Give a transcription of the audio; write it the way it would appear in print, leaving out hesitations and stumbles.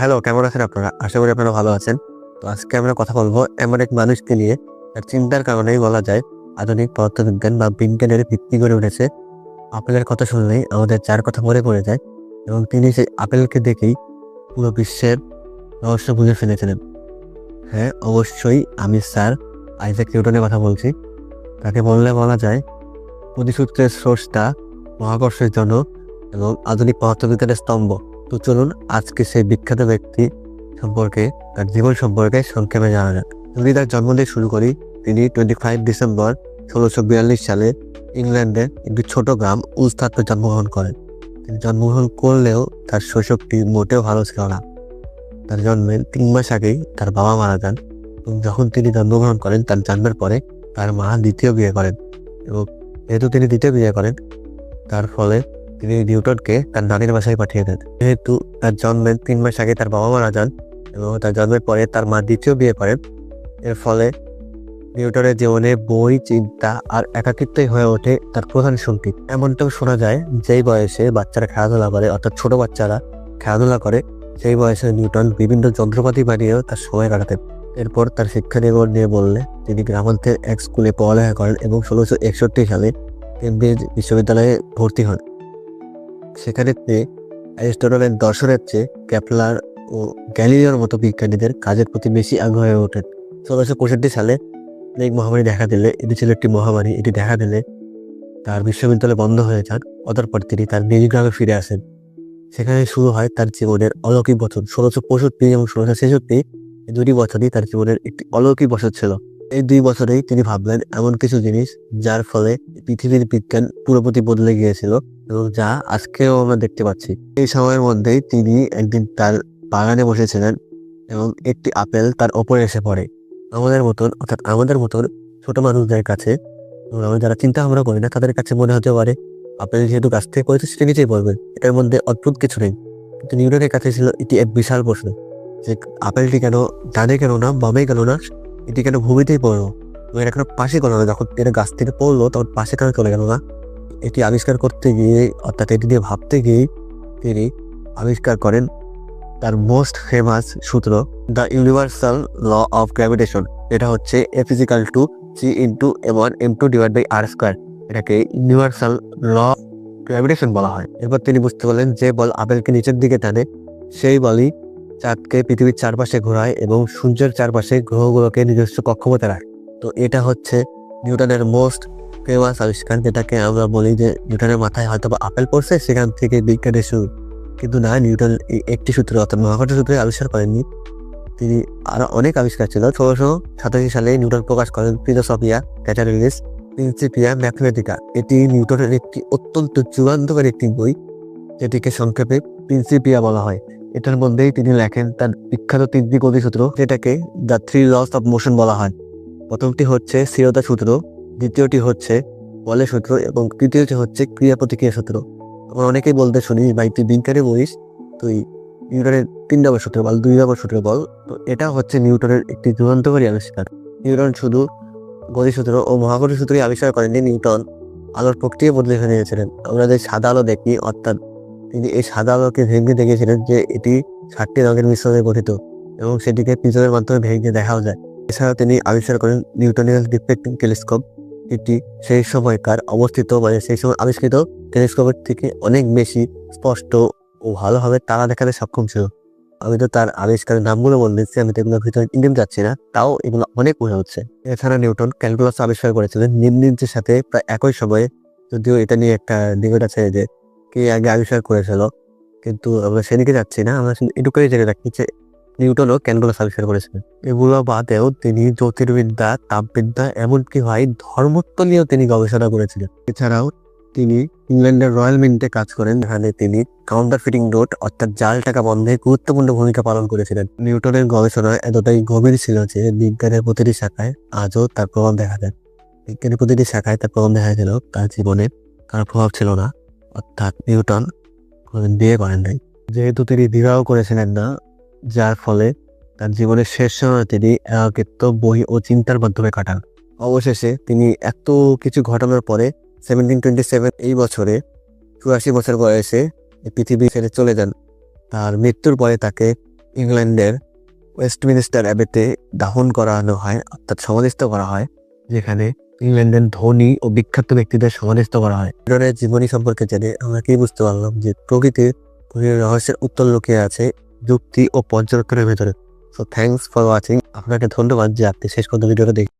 Hello, কেমন আছেন আপনারা? আশা করি আপনারা ভালো আছেন। তো আজকে আমরা কথা বলবো এমন এক মানুষকে নিয়ে, তার চিন্তার কারণেই বলা যায় আধুনিক পদার্থবিজ্ঞান বা বিজ্ঞানের ভিত্তি গড়ে উঠেছে। আপেলের কথা শুনলেই আমাদের যার কথা মনে পড়ে যায়, এবং তিনি সেই আপেলকে দেখেই পুরো বিশ্বের রহস্য বুঝে ফেলেছিলেন। হ্যাঁ, অবশ্যই আমি স্যার আইজ্যাক নিউটনের কথা বলছি। তাকে বললে বলা যায় প্রতিসূত্রের স্রষ্টা, মহাকর্ষের জনক এবং আধুনিক পদার্থবিজ্ঞানের স্তম্ভ। তো চলুন আজকে সেই বিখ্যাত ব্যক্তি সম্পর্কে, তার জীবন সম্পর্কে সংক্ষেপে জানা যাক। যদি তার জন্ম দিয়ে শুরু করি, তিনি 25 ডিসেম্বর 1642 সালে ইংল্যান্ডের একটি ছোট গ্রাম উলস্থাতে জন্মগ্রহণ করেন। তিনি জন্মগ্রহণ করলেও তার শৈশবটি মোটেও ভালো ছিল না। তার জন্মের 3 মাস আগেই তার বাবা মারা যান, এবং যখন তিনি জন্মগ্রহণ করেন তার জন্মের পরে তার মা দ্বিতীয় বিয়ে করেন, এবং যেহেতু তিনি দ্বিতীয় বিয়ে করেন, তার ফলে তিনি নিউটনকে তার নানির বাসায় পাঠিয়ে দেন। যেহেতু তার জন্মের 3 মাস আগে তার বাবা মারা যান এবং তার জন্মের পরে তার মা দ্বিতীয় বিয়ে করেন, এর ফলে নিউটনের জীবনে বই, চিন্তা আর একাকিত্বই হয়ে ওঠে তার প্রধান সঙ্গী। এমনটাও শোনা যায়, যেই বয়সে বাচ্চারা খেলাধুলা করে, অর্থাৎ ছোট বাচ্চারা খেলাধুলা করে, সেই বয়সে নিউটন বিভিন্ন যন্ত্রপাতি বানিয়েও তার সময় কাটাতেন। এরপর তার শিক্ষা জীবন নিয়ে বললে, তিনি গ্রামাঞ্চলের এক স্কুলে পড়ালেখা করেন এবং 1661 সালে কেমব্রিজ বিশ্ববিদ্যালয়ে ভর্তি হন। সেখানে তিনি অ্যারিস্টটলের দর্শনের চেয়ে কেপলার ও গ্যালিলিওর মতো বিজ্ঞানীদের কাজের প্রতি বেশি আগ্রহী হয়ে ওঠেন। 1665 সালে প্লেগ মহামারী দেখা দিলে, এটি ছিল একটি মহামারী, এটি দেখা দিলে তার বিশ্ববিদ্যালয় বন্ধ হয়ে যান। অতঃপর তিনি তার নিজ গ্রামে ফিরে আসেন। সেখানে শুরু হয় তার জীবনের অলৌকিক বছর। 1665 এবং 1666 এই দুটি বছরই তার জীবনের একটি অলৌকিক বছর ছিল। এই 2 বছরেই তিনি ভাবলেন এমন কিছু জিনিস, যার ফলে পৃথিবীর বিজ্ঞান পুরোপুরি বদলে গিয়েছিল, এবং যা আজকেও আমরা দেখতে পাচ্ছি। এই সময়ের মধ্যেই তিনি একদিন তার বাগানে বসেছিলেন এবং একটি আপেল তার ওপরে এসে পড়ে। আমাদের মতন, অর্থাৎ আমাদের মতন ছোট মানুষদের কাছে, আমরা যারা চিন্তা ভাবনা করি না, তাদের কাছে মনে হতে পারে আপেল যেহেতু গাছ থেকে পড়েছে সেটা নিচেই পড়বে, এটার মধ্যে অদ্ভুত কিছু নেই। কিন্তু নিউটনের কাছে ছিল এটি এক বিশাল প্রশ্ন, যে আপেলটি কেন ডানে, কেন না বামে, কেন না এটি কেন ভূমিতেই পড়লো, এটা কেন পাশে গেল না, যখন এটা গাছ থেকে পড়লো তখন পাশে কেন চলে গেল না। এটি আবিষ্কার করতে গিয়ে, অর্থাৎ এটি নিয়ে ভাবতে গিয়ে তিনি আবিষ্কার করেন তার মোস্ট ফেমাস সূত্র, the universal law of gravitation. এটা হচ্ছে F=G × M1 M2 / R²। এটাকে ইউনিভার্সাল ল গ্র্যাভিটেশন বলা হয়। এরপর তিনি বুঝতে পারলেন যে বল আপেলকে নিচের দিকে টানে, সেই বলই চাঁদকে পৃথিবীর চারপাশে ঘোরায় এবং সূর্যের চারপাশে গ্রহগুলোকে নিজস্ব কক্ষপথে রাখে। তো এটা হচ্ছে নিউটনের মোস্ট ফেমাস আবিষ্কার, যেটাকে আমরা বলি যে নিউটনের মাথায় হয়তো বা আপেল পড়ছে, সেখান থেকে বিজ্ঞানের শুরু। কিন্তু না, নিউটন এই একটি সূত্র, অর্থাৎ মহাকর্ষ সূত্রে আবিষ্কার করেননি। তিনি আরো অনেক আবিষ্কার ছিল। 1687 সালে নিউটন প্রকাশ করেন ফিলোসফিয়া ন্যাচারালিস প্রিন্সিপিয়া ম্যাথমেটিকা। এটি নিউটনের একটি অত্যন্ত যুগান্তকারী একটি বই, যেটিকে সংক্ষেপে প্রিন্সিপিয়া বলা হয়। এটার মধ্যেই তিনি লেখেন তার বিখ্যাত 3টি গতিসূত্র, যেটাকে দ্য 3 লস অফ মোশন বলা হয়। প্রথমটি হচ্ছে স্থিরতা সূত্র, দ্বিতীয়টি হচ্ছে বলের সূত্র, এবং তৃতীয়টি হচ্ছে ক্রিয়া প্রতিক্রিয়া সূত্র। আমরা অনেকেই বলতে শুনি, ভাই তুই বিজ্ঞানে বলিস, তুই নিউটনের 3 নম্বর সূত্র বল, 2 নম্বর সূত্র বল। তো এটা হচ্ছে নিউটনের একটি যুগান্তকারী আবিষ্কার। নিউটন শুধু গতিসূত্র ও মহাকর্ষ সূত্রই আবিষ্কার করেননি, নিউটন আলোর প্রক্রিয়া বদলে ফেলেছিলেন। আমরা যে সাদা আলো দেখি, অর্থাৎ তিনি এই সাদা আলোকে ভেঙে দেখেছিলেন যে এটি 7টি রঙের মিশ্রণে গঠিত, এবং সেটিকে প্রিজমের মাধ্যমে ভেঙে দেখাও যায়। এছাড়াও তিনি আবিষ্কার করেন নিউটোনিয়ান ডিফ্লেক্টিং টেলিস্কোপ। এটি সেই সময়কার অবস্থিত, মানে সেই সময় আবিষ্কৃত টেলিস্কোপের থেকে অনেক বেশি স্পষ্ট ও ভালোভাবে তারা দেখাতে সক্ষম ছিল। আমি তো তার আবিষ্কারের নামগুলো বলে দিচ্ছি, আমি তো এগুলোর ভিতরে ইন্ডিয়ান যাচ্ছি না, তাও এগুলো অনেক মনে হচ্ছে। এছাড়া নিউটন ক্যালকুলাস আবিষ্কার করেছিলেন নিমনিন্সের সাথে প্রায় একই সময়ে, যদিও এটা নিয়ে একটা ডিবেট আছে যে কে আগে আবিষ্কার করেছিল, কিন্তু আমরা সেদিকে যাচ্ছি না। আমরা এটুকুই জেনে রাখি যে নিউটনও ক্যালকুলাস আবিষ্কার করেছিলেন। এগুলো বাদেও তিনি জ্যোতির্বিদ্যা, তাপবিদ্যা, এমনকি হয় ধর্মতত্ত্ব নিয়েও তিনি গবেষণা করেছিলেন। এছাড়াও তিনি ইংল্যান্ডের রয়্যাল মিন্টে কাজ করেন, যেখানে তিনি কাউন্টারফিটিং নোট, অর্থাৎ জাল টাকা বন্ধে গুরুত্বপূর্ণ ভূমিকা পালন করেছিলেন। নিউটনের গবেষণা এতটাই গভীর ছিল যে বিজ্ঞানের প্রতিটি শাখায় আজও তার প্রভাব দেখা যায়। বিজ্ঞানের প্রতিটি শাখায় তার প্রভাব দেখা গেল, তার জীবনে কার প্রভাব ছিল না। অর্থাৎ নিউটন কোনোদিন বিয়ে করেন নাই, যেহেতু তিনি বিবাহ করেছিলেন না, যার ফলে তার জীবনের শেষ সময় তিনি একাকিত্ব, বই ও চিন্তার মাধ্যমে কাটান। অবশেষে তিনি এত কিছু ঘটনার পরে 1727 এই বছরে 84 বছর বয়সে পৃথিবী ছেড়ে চলে যান। তার মৃত্যুর পরে তাকে ইংল্যান্ডের ওয়েস্টমিনিস্টার অ্যাবেতে দাফন করানো হয়, অর্থাৎ সমাধিস্থ করা হয়, যেখানে ইংল্যান্ডের ধনী ও বিখ্যাত ব্যক্তিদের সমাধিস্থ করা হয়। নিউটনের জীবনী সম্পর্কে জেনে আমরা কি বুঝতে পারলাম যে প্রকৃতির রহস্যের উত্তর লুকিয়ে আছে যুক্তি ও পর্যবেক্ষণের ভেতরে। So thanks for watching. আপনাকে ধন্যবাদ যে আপনি শেষ পর্যন্ত ভিডিওটা দেখেছেন।